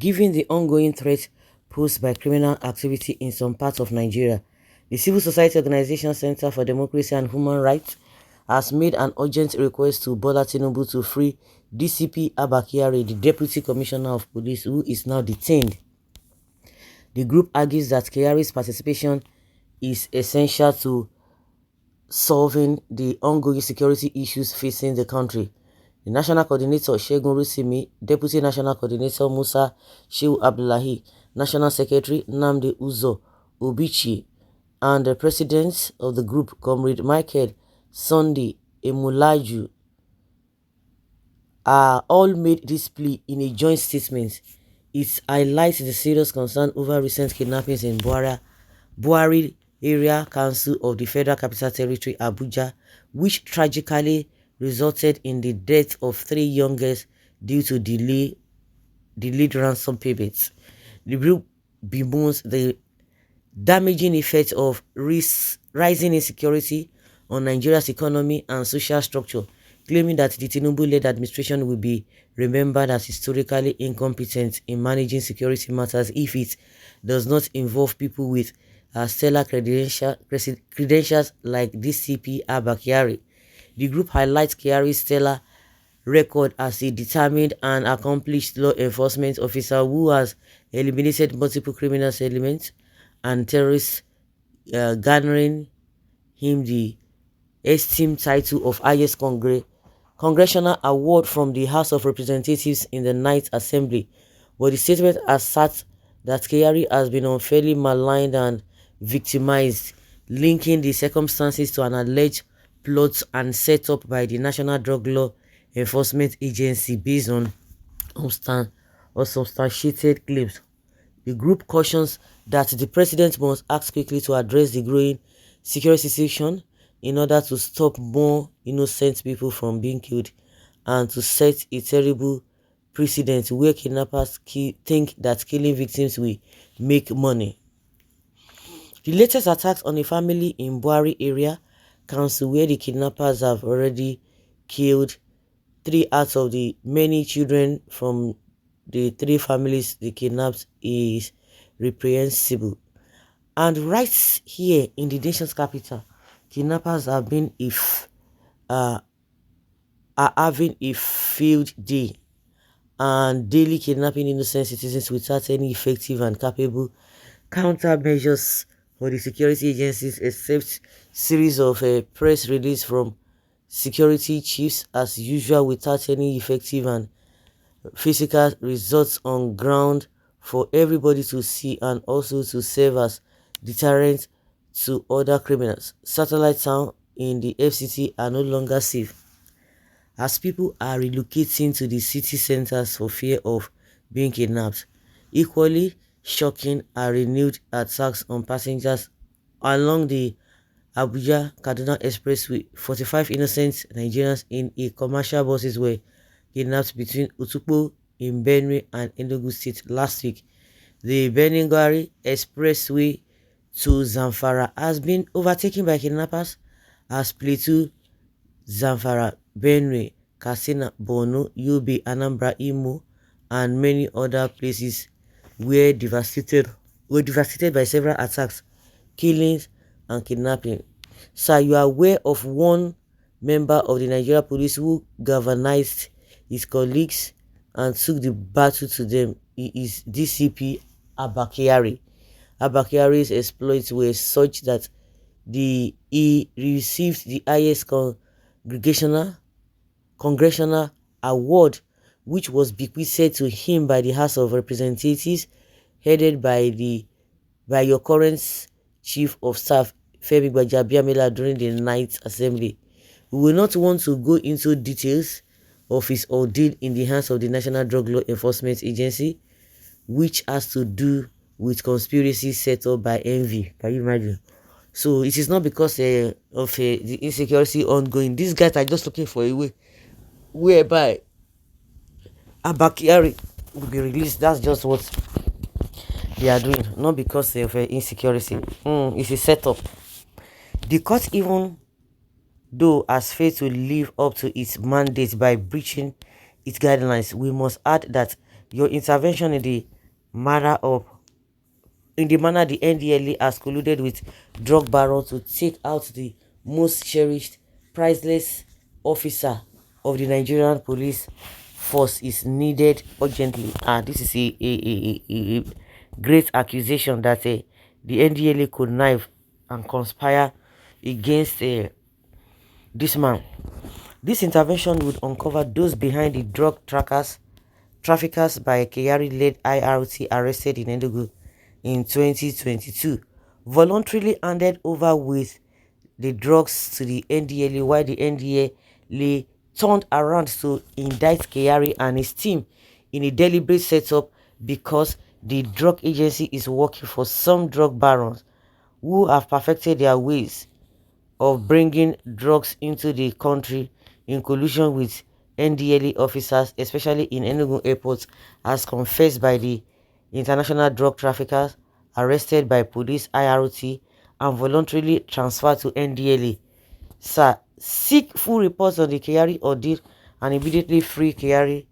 Given the ongoing threat posed by criminal activity in some parts of Nigeria, the civil society organization Center for Democracy and Human Rights has made an urgent request to Bola Tinubu to free DCP Abba Kyari, the Deputy Commissioner of Police, who is now detained. The group argues that Kyari's participation is essential to solving the ongoing security issues facing the country. The National Coordinator Segun Rusimi, Deputy National Coordinator Musa Shehu Abdullahi, National Secretary Nnamdi Uzo Obichi, and the President of the group, Comrade Michael Sunday Emulaju, all made this plea in a joint statement. It highlights the serious concern over recent kidnappings in Buhari Area Council of the Federal Capital Territory, Abuja, which tragically resulted in the death of 3 young girls due to delayed ransom payments. The group bemoans the damaging effects of rising insecurity on Nigeria's economy and social structure, claiming that the Tinubu-led administration will be remembered as historically incompetent in managing security matters if it does not involve people with stellar credentials like DCP Abba Kyari. The group highlights Kyari's stellar record as a determined and accomplished law enforcement officer who has eliminated multiple criminal elements and terrorists, garnering him the esteemed title of highest congressional award from the House of Representatives in the Ninth Assembly. But the statement asserts that Kyari has been unfairly maligned and victimized, linking the circumstances to an alleged plot and set up by the National Drug Law Enforcement Agency based on unsubstantiated claims. The group cautions that the president must act quickly to address the growing security situation in order to stop more innocent people from being killed and to set a terrible precedent where kidnappers think that killing victims will make money. The latest attacks on a family in Buhari Area Council, where the kidnappers have already killed 3 out of the many children from the 3 families they kidnapped, is reprehensible. And right here in the nation's capital, kidnappers have been are having a field day and daily kidnapping innocent citizens without any effective and capable countermeasures for the security agencies, except series of press release from security chiefs as usual, without any effective and physical results on ground for everybody to see and also to serve as deterrent to other criminals. Satellite town in the FCT are no longer safe, as people are relocating to the city centers for fear of being kidnapped. Equally shocking are renewed attacks on passengers along the Abuja-Kaduna Expressway. 45 innocent Nigerians in a commercial buses were kidnapped between Utukpo in Benue and Enugu State last week. The Beningari Expressway to Zamfara has been overtaken by kidnappers as Plateau, Zamfara, Benue, Katsina, Borno, Yobe, Anambra, Imo, and many other places were devastated by several attacks, killings, and kidnapping. So you are aware of one member of the Nigeria police who galvanized his colleagues and took the battle to them. He is DCP Abba Kyari. Abba Kyari's exploits were such that he received the highest congressional award, which was bequeathed to him by the House of Representatives, headed by your current Chief of Staff Femi Gbajabiamila during the Ninth Assembly. We will not want to go into details of his ordeal in the hands of the National Drug Law Enforcement Agency, which has to do with conspiracy set up by envy. Can you imagine? So it is not because of the insecurity ongoing. These guys are just looking for a way whereby Abba Kyari will be released. That's just what they are doing, not because of insecurity. It's a setup. The court, even though has failed to live up to its mandate by breaching its guidelines, we must add that your intervention in the manner of in the manner the NDLA has colluded with drug barons to take out the most cherished, priceless officer of the Nigerian police force is needed urgently. This is a great accusation that the NDLA connive and conspire against this man. This intervention would uncover those behind the drug traffickers by Kyari-led IRT arrested in Enugu in 2022, voluntarily handed over with the drugs to the NDLA, while the NDLA turned around to indict Kyari and his team in a deliberate setup because the drug agency is working for some drug barons who have perfected their ways of bringing drugs into the country in collusion with NDLA officers, especially in Enugu airport, as confessed by the international drug traffickers arrested by police IRT and voluntarily transferred to NDLA. Sir, seek full reports on the Kyari ordeal and immediately free Kyari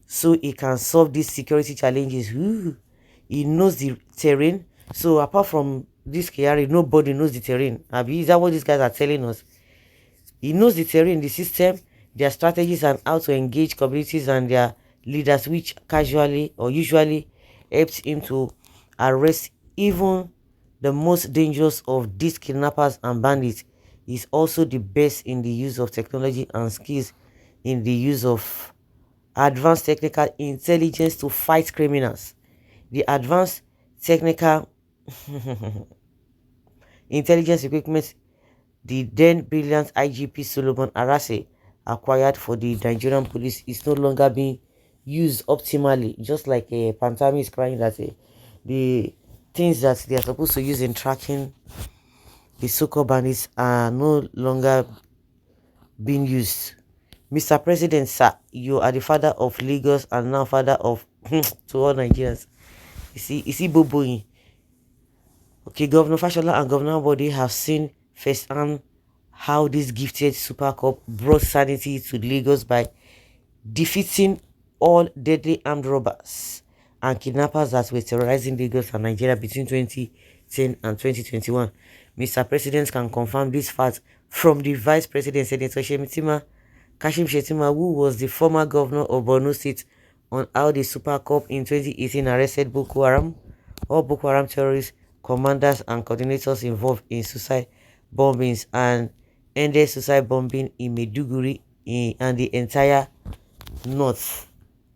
so he can solve these security challenges. Ooh, he knows the terrain. So apart from this Kyari, nobody knows the terrain. Abi, is that what these guys are telling us? He knows the terrain, the system, their strategies, and how to engage communities and their leaders, which casually or usually helps him to arrest even the most dangerous of these kidnappers and bandits. Is also the best in the use of technology and skills in the use of advanced technical intelligence to fight criminals. The advanced technical intelligence equipment the then brilliant IGP Solomon Arase acquired for the Nigerian police is no longer being used optimally, just like Pantami is crying that the things that they are supposed to use in tracking the so-called bandits are no longer being used. Mr. President, sir, you are the father of Lagos and now father of to all Nigerians. You see Boboing. Okay, Governor Fashola and Governor Body have seen firsthand how this gifted Super Cup brought sanity to Lagos by defeating all deadly armed robbers and kidnappers that were terrorizing Lagos and Nigeria between 2010 and 2021. Mr. President can confirm this fact from the Vice President, Senator Kashim Shettima, who was the former governor of Borno State, on how the Super Cup in 2018 arrested Boko Haram, all Boko Haram terrorists, commanders and coordinators involved in suicide bombings and ended suicide bombing in Maiduguri and the entire north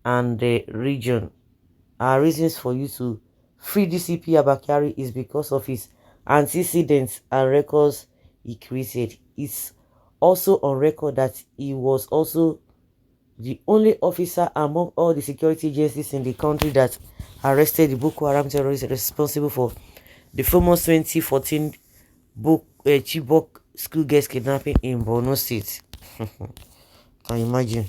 and the region. Our reasons for you to free DCP Abba Kyari is because of his antecedents and records he created. It's also on record that he was also the only officer among all the security agencies in the country that arrested the Boko Haram terrorists responsible for the famous 2014 Chibok school girls kidnapping in Borno State. Can you imagine?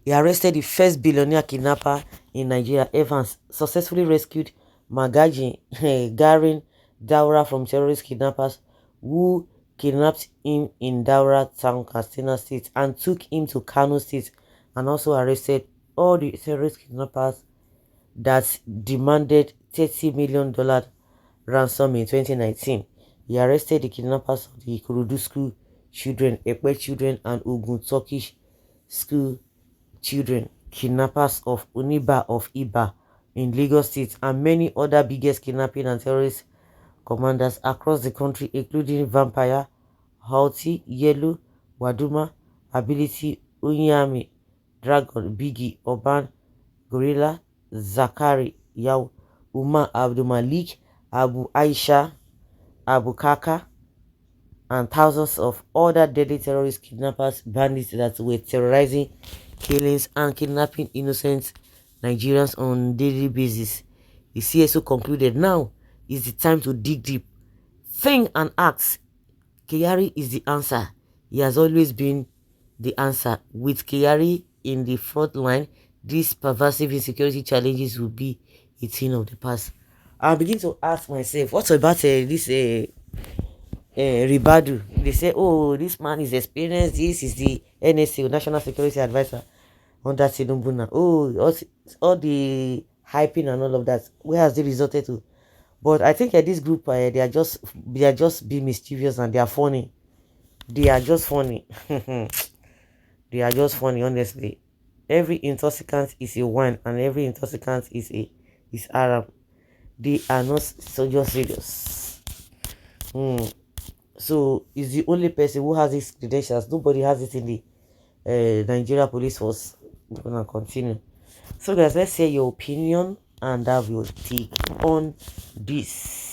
He arrested the first billionaire kidnapper in Nigeria. Evans successfully rescued Magaji Garin Daura from terrorist kidnappers who kidnapped him in Daura town, Katsina State, and took him to Kano State, and also arrested all the terrorist kidnappers that demanded $30 million ransom in 2019. He arrested the kidnappers of the Ikorodu school children, Ekpe children, and Ogun Turkish school children, kidnappers of Uniba of Iba in Lagos State, and many other biggest kidnapping and terrorist commanders across the country, including Vampire, Halti, Yellow, Waduma, Ability, Unyami, Dragon, Biggie, Oban, Gorilla, Zakari, Yaw, Umar Abdul Malik, Abu Aisha, Abu Kaka, and thousands of other deadly terrorist kidnappers, bandits that were terrorizing, killings, and kidnapping innocent Nigerians on a daily basis. The CSO concluded now is the time to dig deep, think and act. Kyari is the answer. He has always been the answer. With Kyari in the front line, these pervasive insecurity challenges will be a thing of the past. I begin to ask myself, what about this Ribadu? They say, oh, this man is experienced. This is the NSA, National Security Advisor. under Tinubu now. Oh, all the hyping and all of that. Where has it resulted to? But I think this group, they are just being mischievous and they are funny. They are just funny. They are just funny, honestly. Every intoxicant is a wine, and every intoxicant is Arab. They are not so just serious. Hmm. So he's the only person who has his credentials. Nobody has it in the Nigeria Police Force. We're gonna continue. So guys, let's hear your opinion and have your take on this.